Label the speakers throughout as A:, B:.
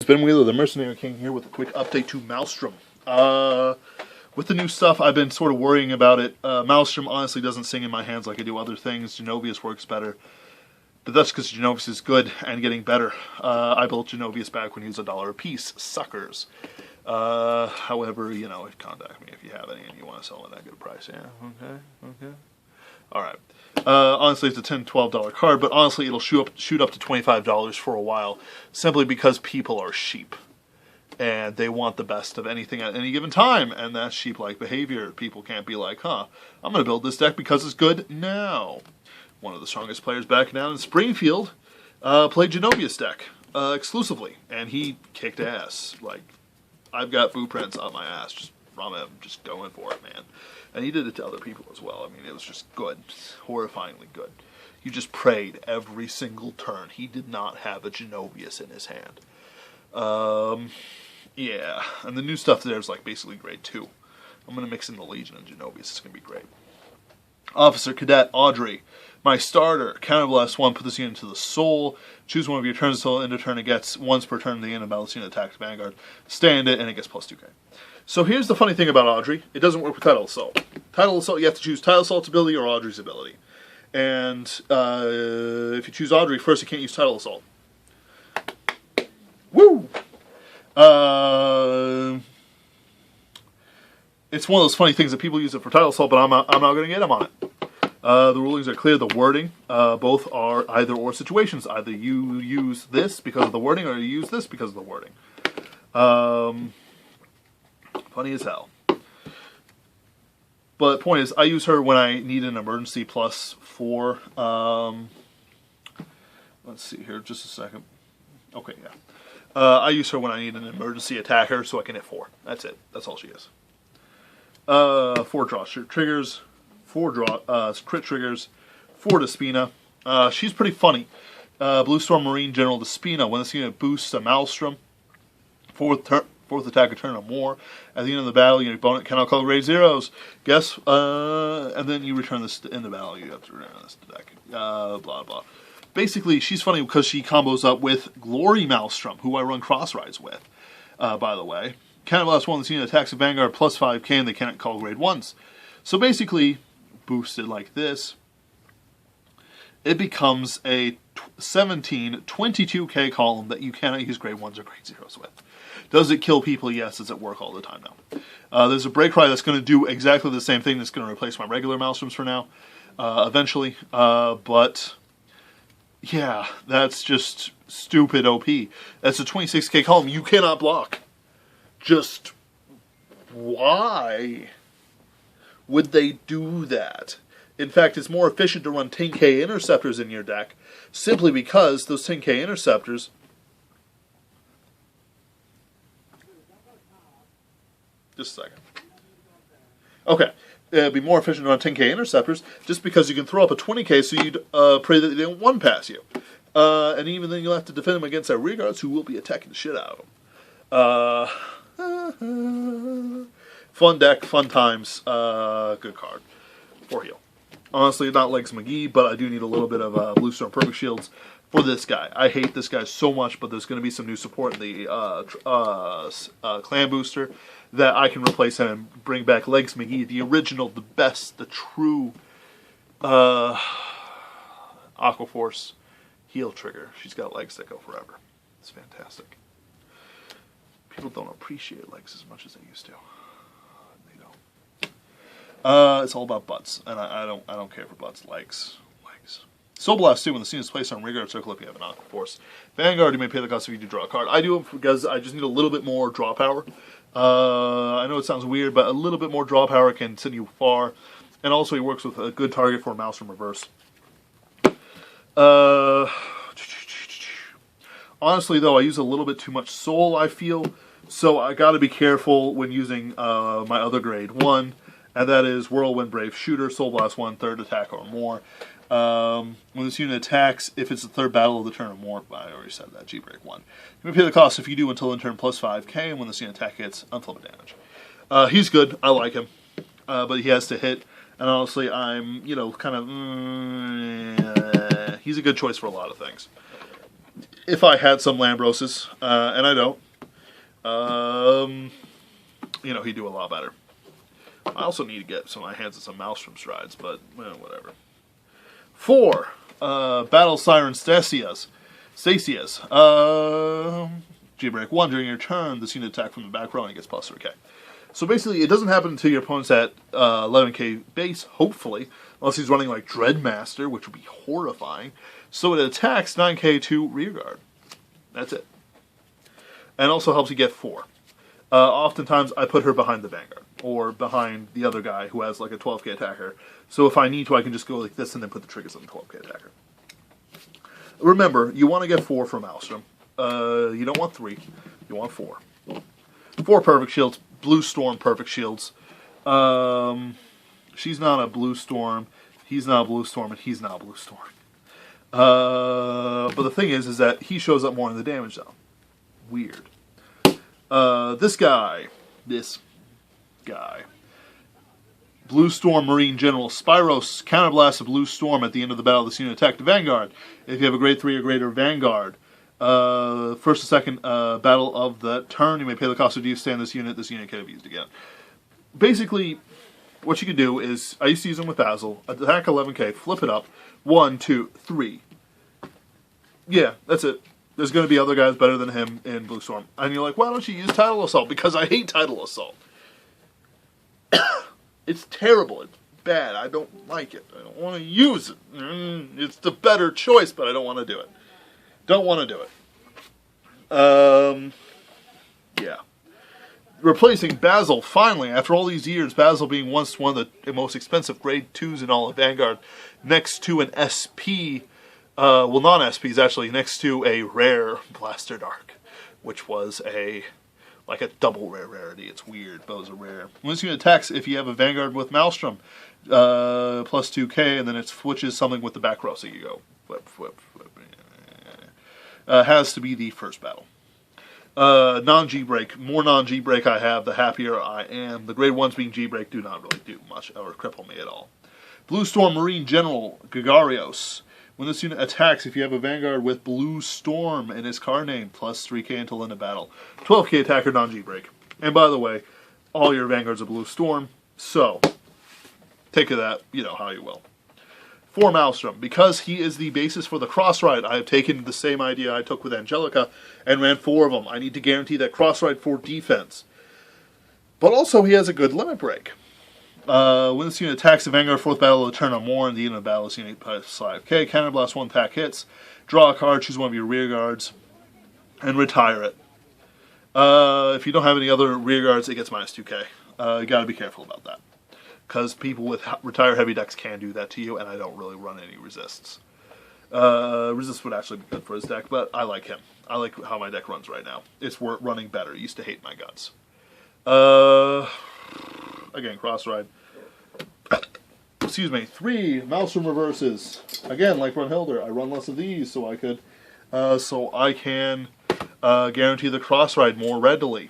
A: Ben Wheeler, the Mercenary King, here with a quick update to Maelstrom. With the new stuff, I've been sort of worrying about it. Maelstrom honestly doesn't sing in my hands like I do other things. Genovius works better. But that's because Genovius is good and getting better. I built Genovius back when he was $1 a piece. Suckers. However, you know, contact me if you have any and you want to sell at that good price. Yeah, okay. Alright. Honestly, it's a $10, $12 card, but honestly, it'll shoot up to $25 for a while, simply because people are sheep. And they want the best of anything at any given time, and that's sheep-like behavior. People can't be like, I'm going to build this deck because it's good now. One of the strongest players back down in Springfield played Genovius deck exclusively, and he kicked ass. Like, I've got blueprints on my ass just from him, just going for it, man. And he did it to other people as well. I mean, it was just good. Horrifyingly good. You just prayed every single turn. He did not have a Genovius in his hand. Yeah. And the new stuff there is like basically grade 2. I'm going to mix in the Legion and Genovius. It's going to be great. Officer Cadet Audrey. My starter. Counterblast 1. Put this unit into the soul. Choose one of your turns until end of turn. It gets once per turn the end of battle. This unit attacks Vanguard. Stand it, and it gets plus 2k. So here's the funny thing about Audrey. It doesn't work with Tidal Assault. Tidal Assault, you have to choose Tidal Assault's ability or Audrey's ability. And if you choose Audrey, first you can't use Tidal Assault. Woo! It's one of those funny things that people use it for Tidal Assault, but I'm not going to get them on it. The rulings are clear. The wording, both are either or situations. Either you use this because of the wording, or you use this because of the wording. Funny as hell. But the point is, I use her when I need an emergency plus 4. Let's see here, just a second. Okay, yeah. I use her when I need an emergency attacker so I can hit 4. That's it. That's all she is. 4 draw triggers, 4 draw crit triggers, 4 Despina. She's pretty funny. Blue Storm Marine General Despina. When this unit boosts a Maelstrom, 4th attack a turn or more. At the end of the battle, your opponent cannot call grade zeros. Guess, and then you return this in the battle. You have to return this to deck. Blah, blah. Basically, she's funny because she combos up with Glory Maelstrom, who I run cross rides with, by the way. Counterblast 1, this unit attacks a Vanguard plus 5k, and they cannot call grade 1s. So basically, boosted like this, it becomes a 17, 22k column that you cannot use grade 1s or grade 0s with. Does it kill people? Yes. Does it work all the time? No. There's a break cry that's going to do exactly the same thing that's going to replace my regular Maelstroms for now, eventually. But, yeah, that's just stupid OP. That's a 26k column you cannot block. Just, why would they do that? In fact, it's more efficient to run 10k interceptors in your deck, simply because those 10k interceptors... Just a second. Okay. It'd be more efficient to run 10k interceptors, just because you can throw up a 20k so you'd pray that they don't one-pass you. And even then you'll have to defend them against their rear guards, who will be attacking the shit out of them. Fun deck, fun times, good card. 4 heal. Honestly, not Legs McGee, but I do need a little bit of Blue Storm Perfect Shields for this guy. I hate this guy so much, but there's going to be some new support in the clan booster that I can replace him and bring back Legs McGee, the original, the best, the true Aqua Force heal trigger. She's got legs that go forever. It's fantastic. People don't appreciate legs as much as they used to. They don't. It's all about butts, and I don't care for butts. Legs. Soul Blast 2, when the scene is placed on Vanguard Circle if you have an Aqua Force. Vanguard, you may pay the cost if you do draw a card. I do it because I just need a little bit more draw power. I know it sounds weird, but a little bit more draw power can send you far. And also he works with a good target for a Maelstrom Reverse. Honestly, though, I use a little bit too much Soul, I feel. So I got to be careful when using my other grade 1. and that is Whirlwind Brave Shooter, Soul Blast 1, third attack or more. When this unit attacks, if it's the third battle of the turn or more, I already said that, G-Break 1. You may pay the cost if you do until end turn plus 5k, and when this unit attack hits, unflip damage. He's good, I like him, but he has to hit, and honestly, I'm, you know, kind of, he's a good choice for a lot of things. If I had some Lambroses, and I don't, you know, he'd do a lot better. I also need to get my hands on some Maelstrom Strides, but, well, whatever. 4. Battle Siren Stasias. G-Break 1. During your turn, this unit attack from the back row and it gets plus 3k. So basically, it doesn't happen until your opponent's at 11k base, hopefully. Unless he's running like Dreadmaster, which would be horrifying. So it attacks 9k to rearguard. That's it. And also helps you get 4. Oftentimes, I put her behind the Vanguard, or behind the other guy who has like a 12k attacker. So if I need to, I can just go like this and then put the triggers on the 12k attacker. Remember, you want to get 4 from Maelstrom. You don't want 3, you want 4. 4 perfect shields, Blue Storm perfect shields. She's not a Blue Storm, he's not a Blue Storm, and he's not a Blue Storm. But the thing is that he shows up more in the damage zone. Weird. This guy. Blue Storm Marine General Spyros counterblast a Blue Storm at the end of the battle. This unit attack the Vanguard. If you have a grade 3 or greater Vanguard, first or second battle of the turn, you may pay the cost of use stand this unit. This unit can be used again. Basically, what you can do is, I used to use them with Basil. Attack 11k, flip it up. 1, 2, 3. Yeah, that's it. There's going to be other guys better than him in Blue Storm. And you're like, why don't you use Tidal Assault? Because I hate Tidal Assault. It's terrible. It's bad. I don't like it. I don't want to use it. It's the better choice, but I don't want to do it. Don't want to do it. Yeah. Replacing Basil, finally, after all these years, Basil being once one of the most expensive grade 2s in all of Vanguard, next to an SP, well, non-SPs actually, next to a rare Blaster Dark, which was like a double rarity. It's weird, but it was a rare. When this unit attacks, if you have a Vanguard with Maelstrom, plus 2k, and then it switches something with the back row, so you go flip. Has to be the first battle. Non-G-Break. More non-G-Break I have, the happier I am. The grade 1s being G-Break do not really do much or cripple me at all. Blue Storm Marine General Gagarios. When this unit attacks, if you have a Vanguard with Blue Storm in his card name, plus 3k until end of battle. 12k attacker, non-G-Break. And by the way, all your Vanguards are Blue Storm, so take of that, you know, how you will. For Maelstrom, because he is the basis for the cross-ride, I have taken the same idea I took with Angelica and ran 4 of them. I need to guarantee that cross-ride for defense. But also, he has a good limit break. When this unit attacks the Vanguard 4th battle of the turn or more, and the end of the battle, this unit plus 5k. Counterblast 1 pack hits. Draw a card, choose one of your rear guards, and retire it. If you don't have any other rear guards, it gets minus 2k. You gotta be careful about that. Because people with retire heavy decks can do that to you, and I don't really run any resists. Resist would actually be good for his deck, but I like him. I like how my deck runs right now. It's running better. It used to hate my guts. Again, cross-ride. Excuse me. 3 Maelstrom reverses. Again, like Brunhilde, I run less of these so I can guarantee the cross-ride more readily.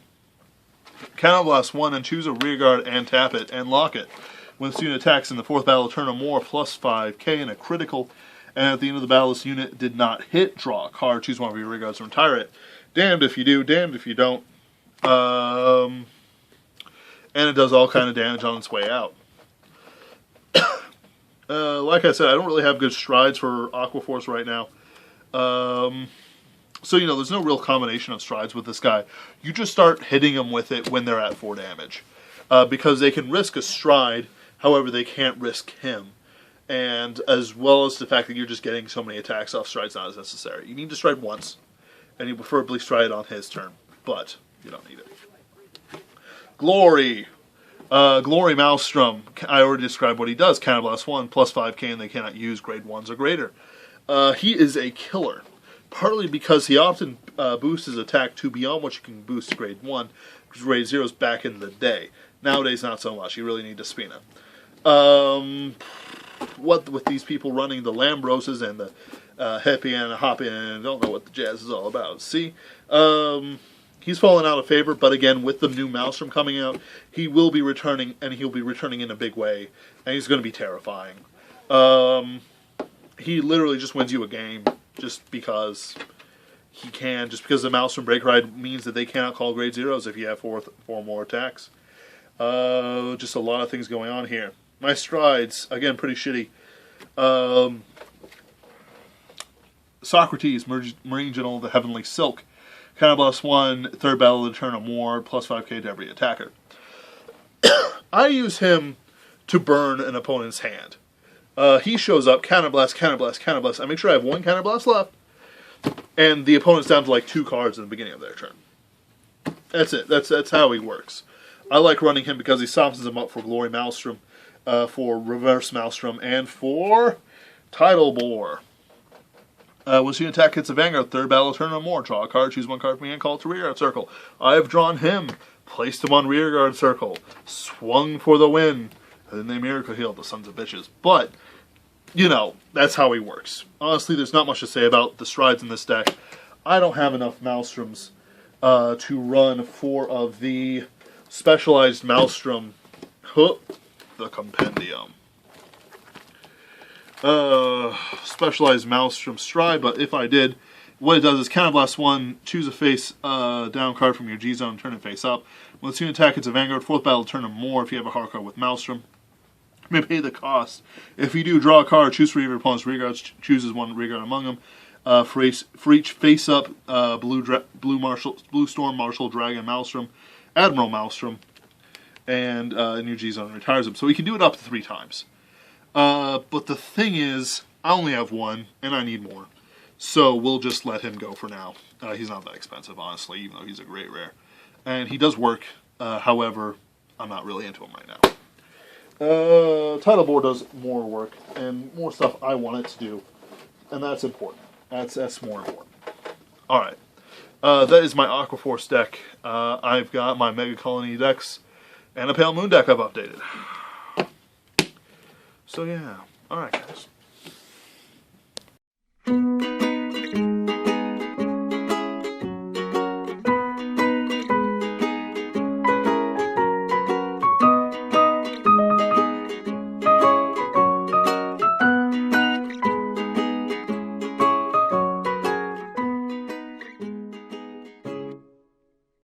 A: Counterblast 1 and choose a rearguard and tap it and lock it. When this unit attacks in the 4th battle turn or more, plus 5k and a critical, and at the end of the battle this unit did not hit, draw a card, choose one of your rearguards and retire it. Damned if you do, damned if you don't. And it does all kind of damage on its way out. Like I said, I don't really have good strides for Aqua Force right now. So, you know, there's no real combination of strides with this guy. You just start hitting them with it when they're at 4 damage. Because they can risk a stride, however, they can't risk him. And as well as the fact that you're just getting so many attacks off strides not as necessary. You need to stride once, and you preferably stride on his turn. But you don't need it. Glory. Glory Maelstrom. I already described what he does. Counterblast 1, plus 5k, and they cannot use grade 1s or greater. He is a killer. Partly because he often boosts his attack to beyond what you can boost to grade 1, because grade 0s back in the day. Nowadays, not so much. You really need to spin it. What with these people running the Lambroses and the Happy and Hoppy and don't know what the jazz is all about. See, he's fallen out of favor, but again, with the new Maelstrom coming out, he will be returning, and he'll be returning in a big way, and he's going to be terrifying. He literally just wins you a game just because he can. Just because the Maelstrom Break Ride means that they cannot call grade zeros if you have four more attacks. Just a lot of things going on here. My strides, again, pretty shitty. Socrates, Marine General, the Heavenly Silk. Counterblast 1, third battle of the turn or more, plus 5k to every attacker. I use him to burn an opponent's hand. He shows up, counterblast, counterblast, counterblast. I make sure I have one counterblast left, and the opponent's down to like 2 cards in the beginning of their turn. That's it. That's how he works. I like running him because he softens him up for Glory Maelstrom, for Reverse Maelstrom, and for Tidal Bore. Once you attack hits a Vanguard, third battle turn or more, draw a card, choose 1 card from your hand, call it to rearguard circle. I have drawn him, placed him on rearguard circle, swung for the win, and then they miracle healed, the sons of bitches. But, you know, that's how he works. Honestly, there's not much to say about the strides in this deck. I don't have enough Maelstroms to run 4 of the specialized Maelstrom, the Compendium. Specialized Maelstrom Stride, but if I did, what it does is counterblast 1, choose a face down card from your G zone, turn it face up. When it's an attack, it's a Vanguard, 4th battle, turn or more if you have a hard card with Maelstrom. You may pay the cost. If you do, draw a card, choose 3 of your opponent's rearguards, chooses 1 rearguard among them. For each face up, Blue Storm, Marshal, Dragon, Maelstrom, Admiral Maelstrom, and in your G zone retires them. So we can do it up to 3 times. But the thing is, I only have 1, and I need more. So we'll just let him go for now. He's not that expensive, honestly, even though he's a great rare. And he does work, however, I'm not really into him right now. Tidal Bore does more work, and more stuff I want it to do. And that's important. That's more important. Alright. That is my Aqua Force deck. I've got my Mega Colony decks, and a Pale Moon deck I've updated. So yeah, alright guys.